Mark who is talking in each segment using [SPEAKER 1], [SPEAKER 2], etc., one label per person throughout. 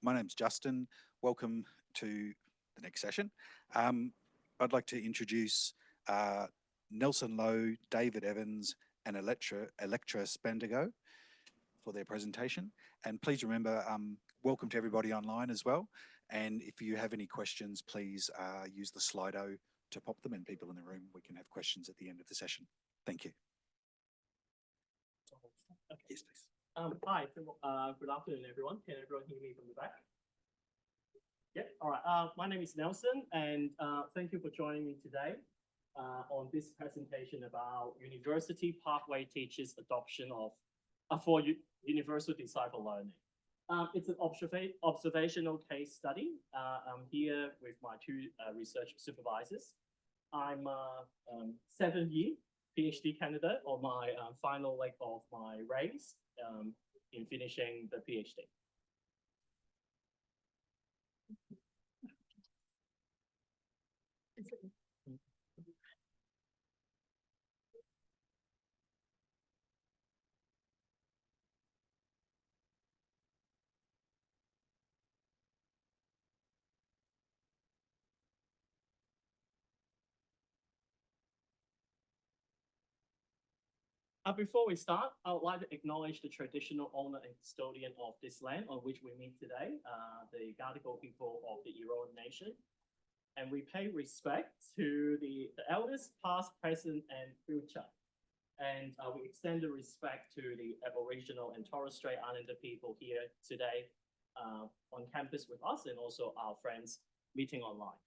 [SPEAKER 1] My name's Justin. Welcome to the next session. I'd like to introduce Nelson Lowe, David Evans, and Ilektra Spandagou for their presentation. And please remember, welcome to everybody online as well. And if you have any questions, please use the Slido to pop them, and people in the room, we can have questions at the end of the session. Thank you.
[SPEAKER 2] Okay.
[SPEAKER 1] Yes, please.
[SPEAKER 2] Hi, good afternoon, everyone. Can everyone hear me from the back? Yeah, all right. My name is Nelson, and thank you for joining me today on this presentation about University Pathway Teachers' Adoption of for Universal Design for Learning. It's an observational case study. I'm here with my two research supervisors. I'm a 7th-year PhD candidate on my final leg of my race in finishing the PhD. Before we start, I would like to acknowledge the traditional owner and custodian of this land on which we meet today, the Gadigal people of the Eora Nation. And we pay respect to the elders, past, present, and future. And we extend the respect to the Aboriginal and Torres Strait Islander people here today on campus with us, and also our friends meeting online.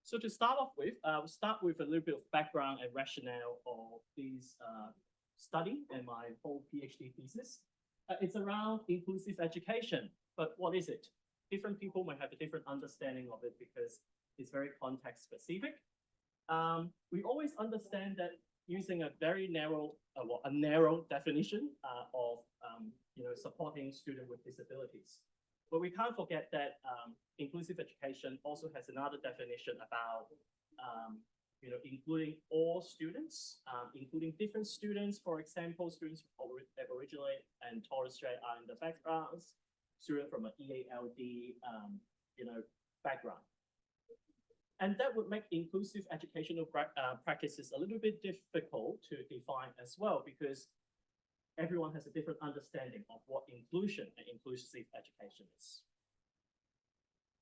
[SPEAKER 2] So to start off with, we'll start with a little bit of background and rationale of this study and my whole PhD thesis. It's around inclusive education, but what is it? Different people might have a different understanding of it because it's very context specific. We always understand that using a very narrow, a narrow definition of supporting students with disabilities. But we can't forget that inclusive education also has another definition about including all students, including different students. For example, students from Aboriginal and Torres Strait Islander backgrounds, students from an EALD background. And that would make inclusive educational practices a little bit difficult to define as well, because everyone has a different understanding of what inclusion and inclusive education is.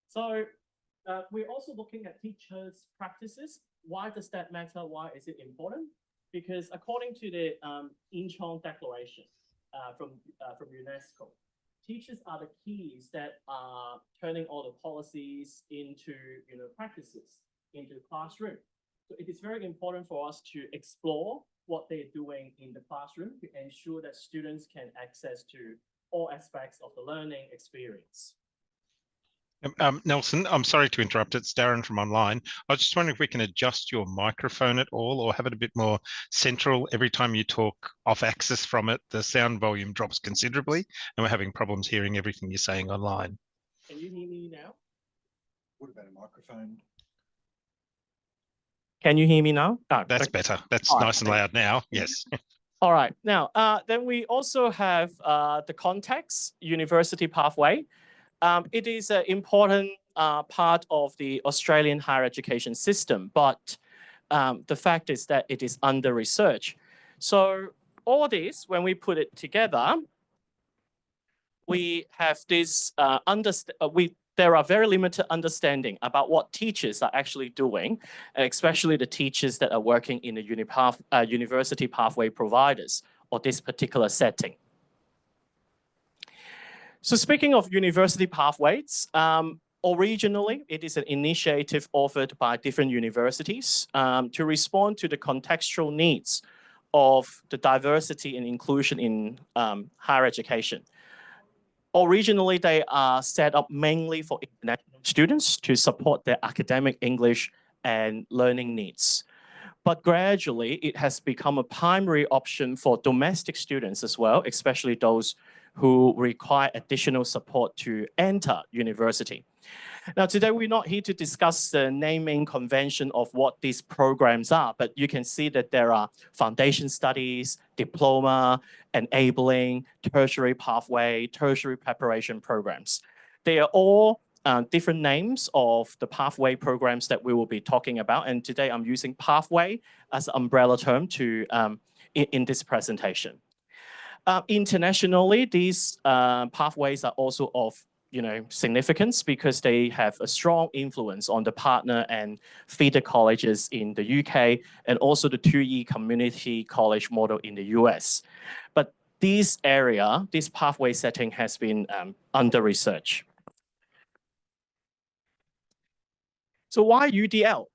[SPEAKER 2] So we're also looking at teachers' practices. Why does that matter? Why is it important? Because according to the Incheon Declaration from UNESCO, teachers are the keys that are turning all the policies into practices, into classroom. So it is very important for us to explore what they're doing in the classroom to ensure that students can access to all aspects of the learning experience.
[SPEAKER 3] Nelson, I'm sorry to interrupt. It's Darren from online. I was just wondering if we can adjust your microphone at all, or have it a bit more central. Every time you talk off axis from it, the sound volume drops considerably, and we're having problems hearing everything you're saying online.
[SPEAKER 2] Can you hear me now?
[SPEAKER 1] What about a microphone?
[SPEAKER 2] Can you hear me now?
[SPEAKER 3] That's better. That's nice and loud now. Yes.
[SPEAKER 2] All right. Now, then we also have the context, university pathway. It is an important part of the Australian higher education system, but the fact is that it is under research. So all this, when we put it together, we have this there are very limited understanding about what teachers are actually doing, especially the teachers that are working in the university pathway providers or this particular setting. So speaking of university pathways, originally it is an initiative offered by different universities to respond to the contextual needs of the diversity and inclusion in higher education. Originally, they are set up mainly for international students to support their academic English and learning needs. But gradually, it has become a primary option for domestic students as well, especially those who require additional support to enter university. Now, today we're not here to discuss the naming convention of what these programs are, but you can see that there are foundation studies, diploma, enabling, tertiary pathway, tertiary preparation programs. They are all different names of the pathway programs that we will be talking about. And today I'm using pathway as an umbrella term to in this presentation. Internationally, these pathways are also of significance because they have a strong influence on the partner and feeder colleges in the UK and also the 2E community college model in the US. But this pathway setting has been under research. So why UDL?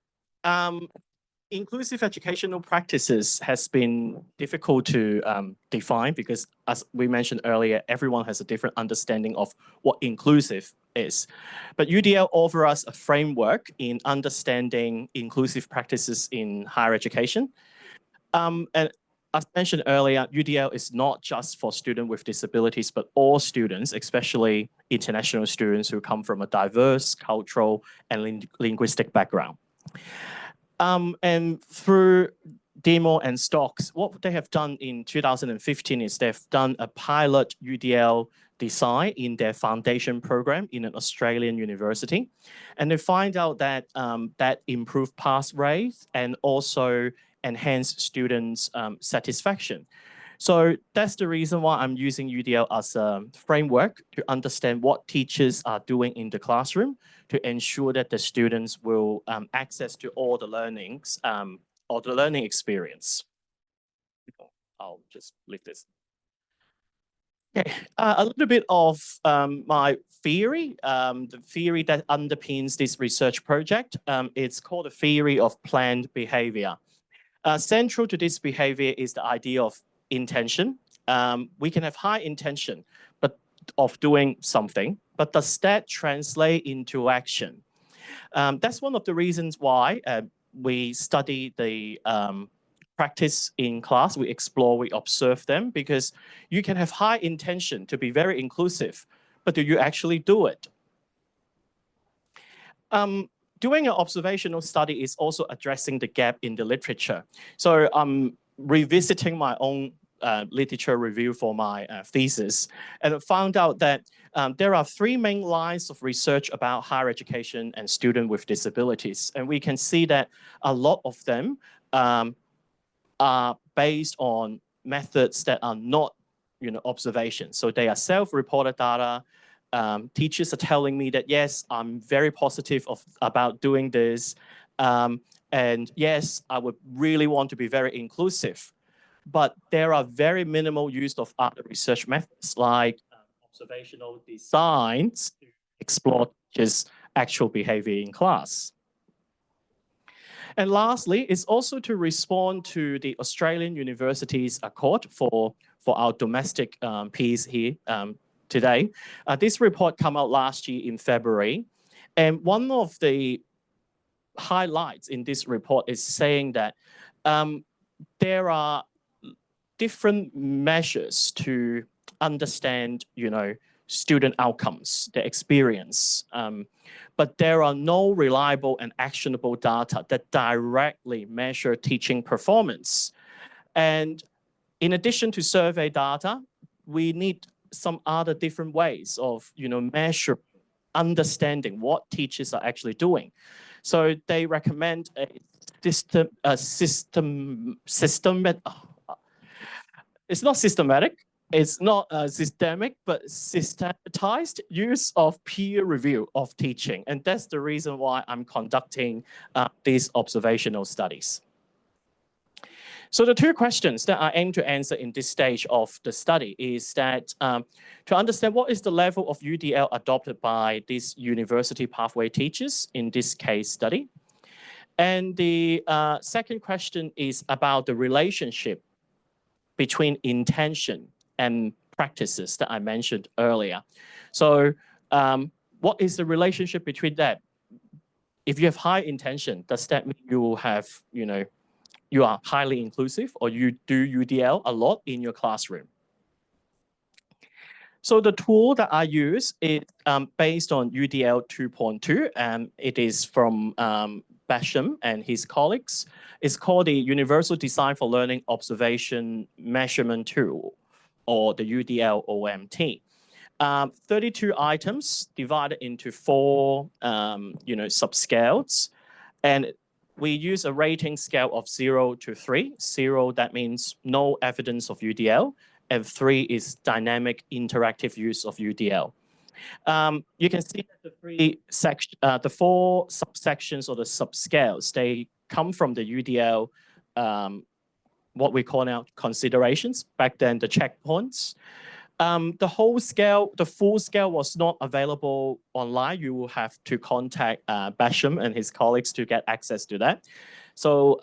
[SPEAKER 2] Inclusive educational practices has been difficult to define because, as we mentioned earlier, everyone has a different understanding of what inclusive is. But UDL offers us a framework in understanding inclusive practices in higher education. And as mentioned earlier, UDL is not just for students with disabilities, but all students, especially international students who come from a diverse cultural and linguistic background. And through Demo and Stocks, what they have done in 2015 is they've done a pilot UDL design in their foundation program in an Australian university. And they find out that that improved pass rates and also enhanced students' satisfaction. So that's the reason why I'm using UDL as a framework to understand what teachers are doing in the classroom to ensure that the students will access to all the learnings or the learning experience. I'll just leave this. Okay, a little bit of my theory, the theory that underpins this research project. It's called the theory of planned behavior. Central to this behavior is the idea of intention. We can have high intention of doing something, but does that translate into action? That's one of the reasons why we study the practice in class. We explore, we observe them, because you can have high intention to be very inclusive, but do you actually do it? Doing an observational study is also addressing the gap in the literature. So I'm revisiting my own literature review for my thesis, and I found out that there are 3 main lines of research about higher education and students with disabilities. And we can see that a lot of them are based on methods that are not observation. So they are self-reported data. Teachers are telling me that, yes, I'm very positive about doing this. And yes, I would really want to be very inclusive. But there are very minimal use of other research methods like observational designs to explore teachers' actual behavior in class. And lastly, it's also to respond to the Australian Universities Accord for our domestic piece here today. This report came out last year in February. And one of the highlights in this report is saying that there are different measures to understand, student outcomes, their experience. But there are no reliable and actionable data that directly measure teaching performance. And in addition to survey data, we need some other different ways of, measure, understanding what teachers are actually doing. So they recommend a systematic. It's not systematic. It's not systemic, but systematized use of peer review of teaching. And that's the reason why I'm conducting these observational studies. So the 2 questions that I aim to answer in this stage of the study is that to understand what is the level of UDL adopted by these university pathway teachers in this case study. And the second question is about the relationship between intention and practices that I mentioned earlier. So what is the relationship between that? If you have high intention, does that mean you will have, you are highly inclusive or you do UDL a lot in your classroom? So the tool that I use is based on UDL 2.2, and it is from Basham and his colleagues. It's called the Universal Design for Learning Observation Measurement Tool, or the UDL-OMT. 32 items divided into 4 subscales, and we use a rating scale of 0 to 3. 0, that means no evidence of UDL, and 3 is dynamic interactive use of UDL. You can see that the 4 subsections or the subscales, they come from the UDL, what we call now considerations, back then the checkpoints. The whole scale, the full scale was not available online. You will have to contact Basham and his colleagues to get access to that. So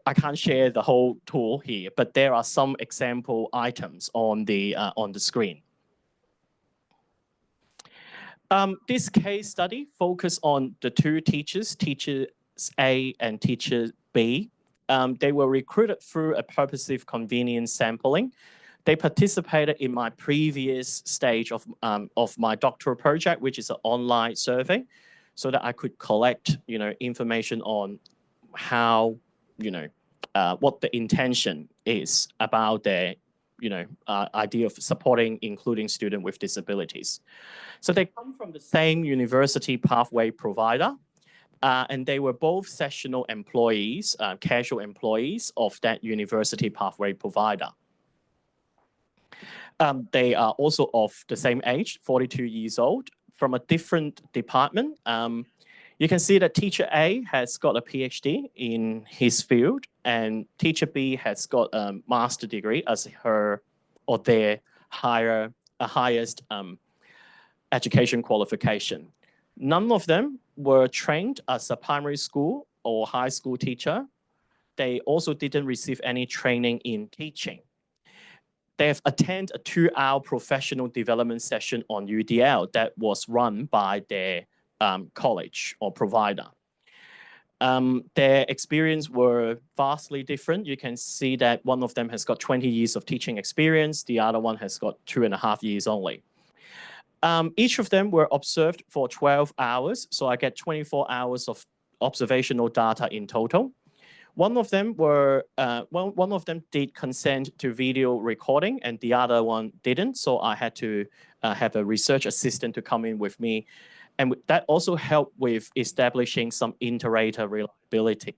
[SPEAKER 2] I can't share the whole tool here, but there are some example items on the screen. This case study focused on the 2 teachers, Teacher A and Teacher B. They were recruited through a purposive convenience sampling. They participated in my previous stage of my doctoral project, which is an online survey, so that I could collect, information on how, what the intention is about their, idea of supporting, including students with disabilities. So they come from the same university pathway provider, and they were both sessional employees, casual employees of that university pathway provider. They are also of the same age, 42 years old, from a different department. You can see that Teacher A has got a PhD in his field, and Teacher B has got a master's degree as her or their highest education qualification. None of them were trained as a primary school or high school teacher. They also didn't receive any training in teaching. They have attended a 2-hour professional development session on UDL that was run by their college or provider. Their experience were vastly different. You can see that one of them has got 20 years of teaching experience. The other one has got 2.5 years only. Each of them were observed for 12 hours. So I get 24 hours of observational data in total. One of them did consent to video recording, and the other one didn't. So I had to have a research assistant to come in with me. And that also helped with establishing some inter-rater reliability.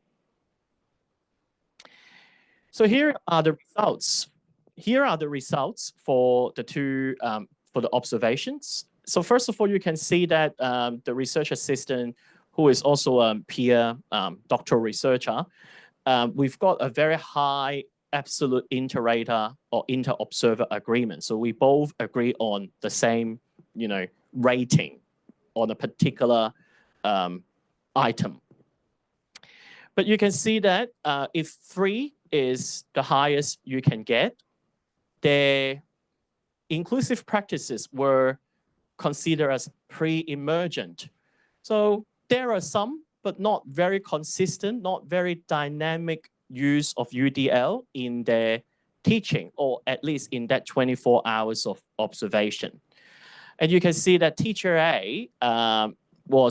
[SPEAKER 2] So here are the results. Here are the results for the 2 for the observations. So first of all, you can see that the research assistant, who is also a peer doctoral researcher, we've got a very high absolute inter-rater or inter-observer agreement. So we both agree on the same, rating on a particular item. But you can see that if 3 is the highest you can get, their inclusive practices were considered as pre-emergent. So there are some, but not very consistent, not very dynamic use of UDL in their teaching, or at least in that 24 hours of observation. And you can see that Teacher A will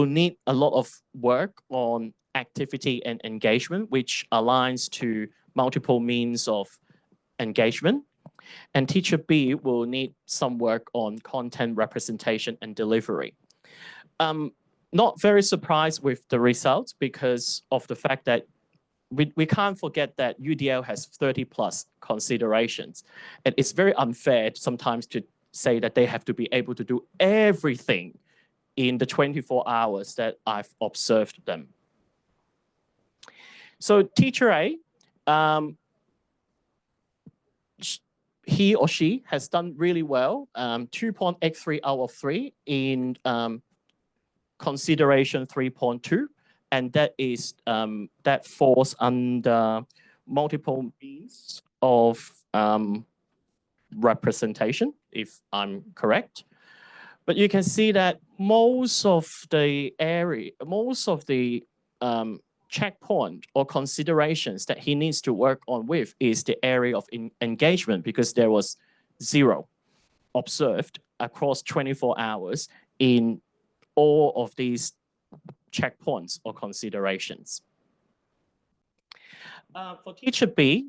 [SPEAKER 2] need a lot of work on activity and engagement, which aligns to multiple means of engagement. And Teacher B will need some work on content representation and delivery. Not very surprised with the results because of the fact that we can't forget that UDL has 30+ considerations. And it's very unfair sometimes to say that they have to be able to do everything in the 24 hours that I've observed them. So Teacher A, he or she has done really well, 2.83 out of 3 in consideration 3.2. And that is that falls under multiple means of representation, if I'm correct. But you can see that most of the checkpoint or considerations that he needs to work on with is the area of engagement, because there was 0 observed across 24 hours in all of these checkpoints or considerations. For teacher B,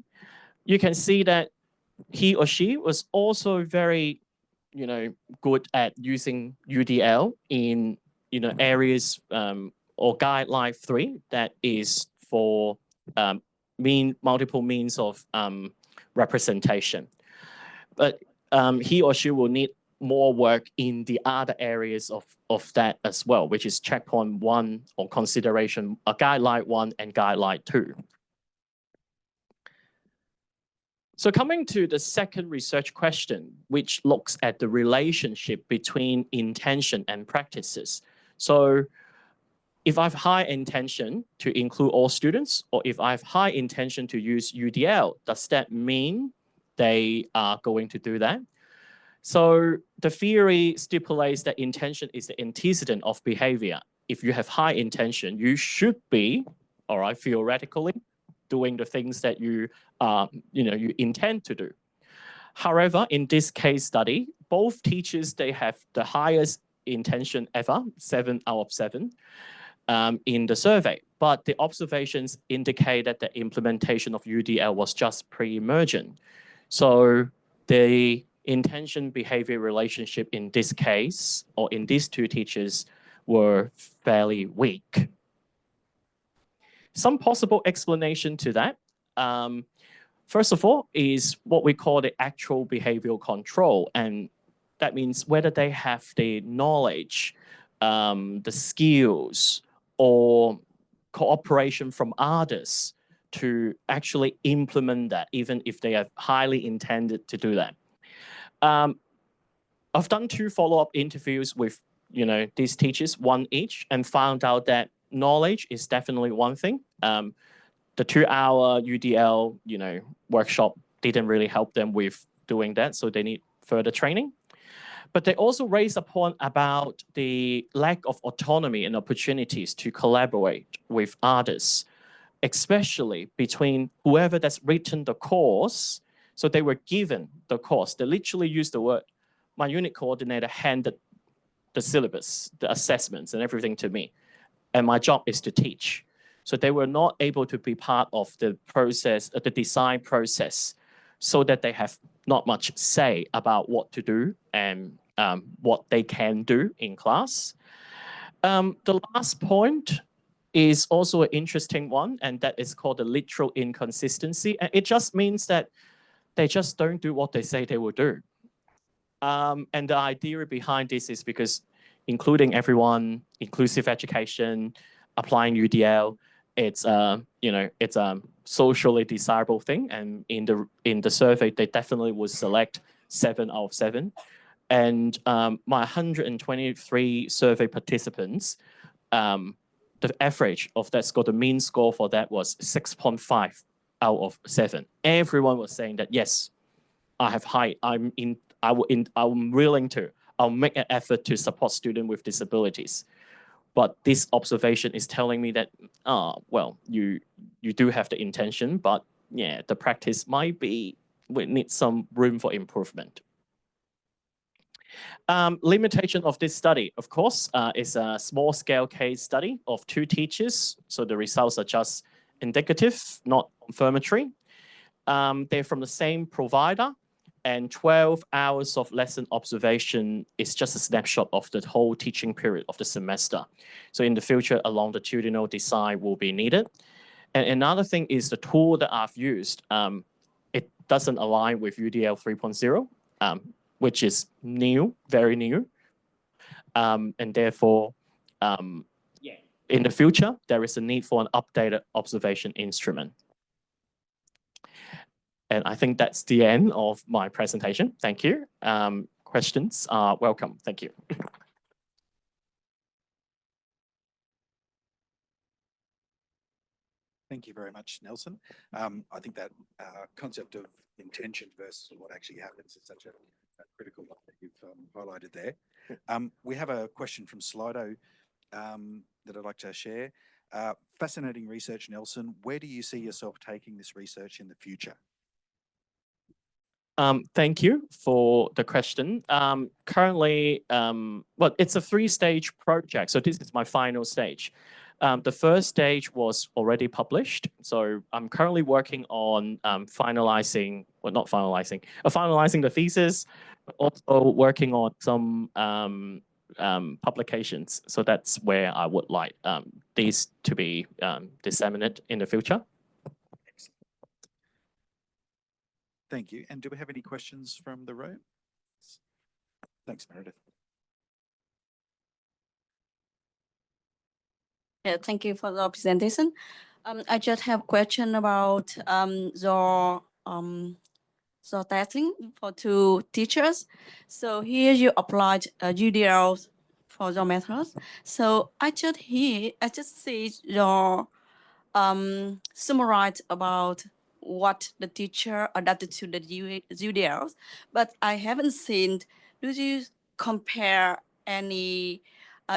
[SPEAKER 2] you can see that he or she was also very, good at using UDL in, areas or guideline 3 that is for multiple means of representation. But he or she will need more work in the other areas of that as well, which is checkpoint 1 or consideration, guideline 1 and guideline 2. So coming to the second research question, which looks at the relationship between intention and practices. So if I have high intention to include all students, or if I have high intention to use UDL, does that mean they are going to do that? So the theory stipulates that intention is the antecedent of behavior. If you have high intention, you should be, all right, theoretically, doing the things that you intend to do. However, in this case study, both teachers, they have the highest intention ever, 7 out of 7, in the survey. But the observations indicate that the implementation of UDL was just pre-emergent. So the intention behavior relationship in this case, or in these 2 teachers, were fairly weak. Some possible explanation to that, first of all, is what we call the actual behavioral control. And that means whether they have the knowledge, the skills, or cooperation from others to actually implement that, even if they have highly intended to do that. I've done 2 follow-up interviews with, these teachers, 1 each, and found out that knowledge is definitely one thing. The 2-hour UDL, workshop didn't really help them with doing that, so they need further training. But they also raised a point about the lack of autonomy and opportunities to collaborate with others, especially between whoever that's written the course. So they were given the course. They literally used the word, my unit coordinator handed the syllabus, the assessments and everything to me. And my job is to teach. So they were not able to be part of the process, the design process, so that they have not much say about what to do and what they can do in class. The last point is also an interesting one, and that is called the literal inconsistency. And it just means that they just don't do what they say they will do. And the idea behind this is because including everyone, inclusive education, applying UDL, it's it's a socially desirable thing. And in the survey, they definitely would select 7 out of 7. And my 123 survey participants, the average of that score, the mean score for that was 6.5 out of 7. Everyone was saying that yes, I have high. I'm willing to. I'll make an effort to support students with disabilities. But this observation is telling me that, well, you do have the intention, but yeah, the practice we need some room for improvement. Limitation of this study, of course, is a small scale case study of 2 teachers. So the results are just indicative, not confirmatory. They're from the same provider, and 12 hours of lesson observation is just a snapshot of the whole teaching period of the semester. So in the future, a longitudinal design will be needed. And another thing is the tool that I've used, it doesn't align with UDL 3.0, which is new, very new. And therefore, in the future, there is a need for an updated observation instrument. And I think that's the end of my presentation. Thank you. Questions are welcome. Thank you.
[SPEAKER 1] Thank you very much, Nelson. I think that concept of intention versus what actually happens is such a critical one that you've highlighted there. We have a question from Slido that I'd like to share. Fascinating research, Nelson. Where do you see yourself taking this research in the future?
[SPEAKER 2] Thank you for the question. Currently, well, it's a 3-stage project. So this is my final stage. The first stage was already published. So I'm currently working on finalizing the thesis, but also working on some publications. So that's where I would like these to be disseminated in the future.
[SPEAKER 1] Thank you. And do we have any questions from the room? Thanks, Meredith.
[SPEAKER 4] Yeah, thank you for the presentation. I just have a question about your testing for 2 teachers. So here you applied UDL for your methods. So I just see your summarize about what the teacher adapted to the UDLs, but I haven't seen, do you compare any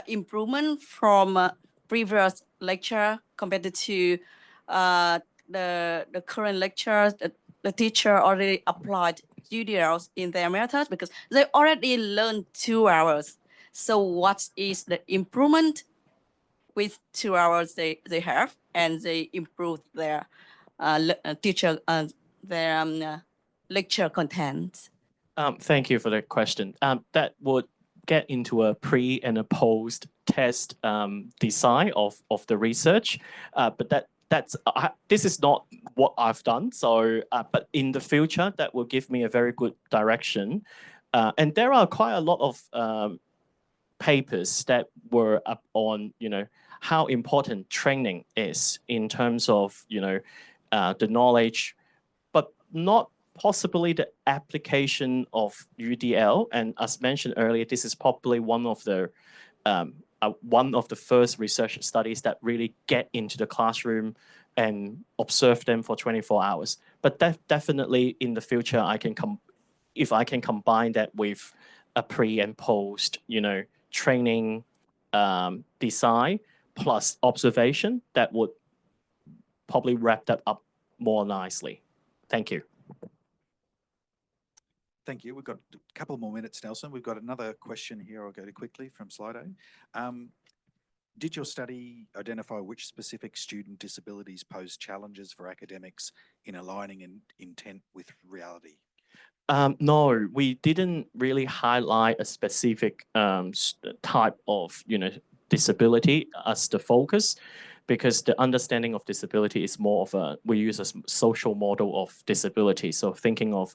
[SPEAKER 4] improvement from previous lecture compared to the current lecture? The teacher already applied UDLs in their methods because they already learned 2 hours. So what is the improvement with 2 hours they have, and they improve their lecture content?
[SPEAKER 2] Thank you for the question. That would get into a pre and a post test design of the research, but this is not what I've done. So, but in the future, that will give me a very good direction. And there are quite a lot of papers that were up on, how important training is in terms of, the knowledge, but not possibly the application of UDL. And as mentioned earlier, this is probably one of the first research studies that really get into the classroom and observe them for 24 hours. But definitely in the future, if I can combine that with a pre and post, training design plus observation, that would probably wrap that up more nicely. Thank you.
[SPEAKER 1] Thank you. We've got a couple more minutes, Nelson. We've got another question here. I'll go to quickly from Slido. Did your study identify which specific student disabilities pose challenges for academics in aligning intent with reality?
[SPEAKER 2] No, we didn't really highlight a specific type of disability as the focus, because the understanding of disability is more of we use a social model of disability. So thinking of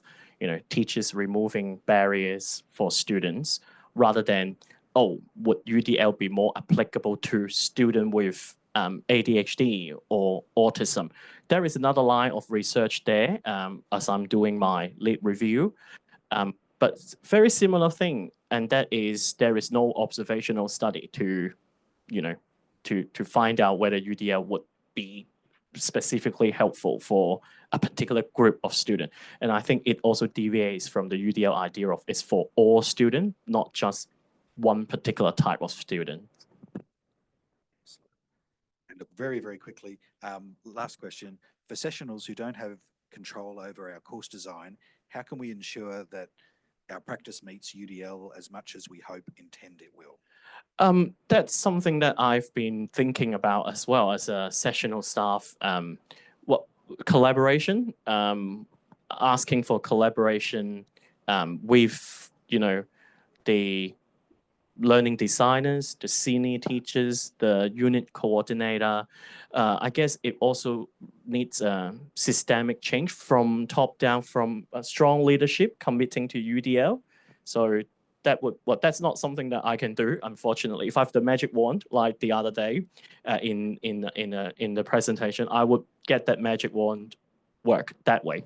[SPEAKER 2] teachers removing barriers for students rather than, would UDL be more applicable to student with ADHD or autism? There is another line of research there as I'm doing my lead review, but very similar thing, and that is there is no observational study to find out whether UDL would be specifically helpful for a particular group of students. And I think it also deviates from the UDL idea of it's for all students, not just one particular type of student.
[SPEAKER 1] And very, very quickly, last question. For sessionals who don't have control over our course design, how can we ensure that our practice meets UDL as much as we hope intend it will?
[SPEAKER 2] That's something that I've been thinking about as well as a sessional staff. Collaboration, asking for collaboration with the learning designers, the senior teachers, the unit coordinator. I guess it also needs a systemic change from top down, from a strong leadership committing to UDL. So that's not something that I can do, unfortunately. If I have the magic wand, like the other day in the presentation, I would get that magic wand work that way.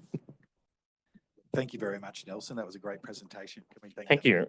[SPEAKER 1] Thank you very much, Nelson. That was a great presentation. Can we
[SPEAKER 2] Thank you.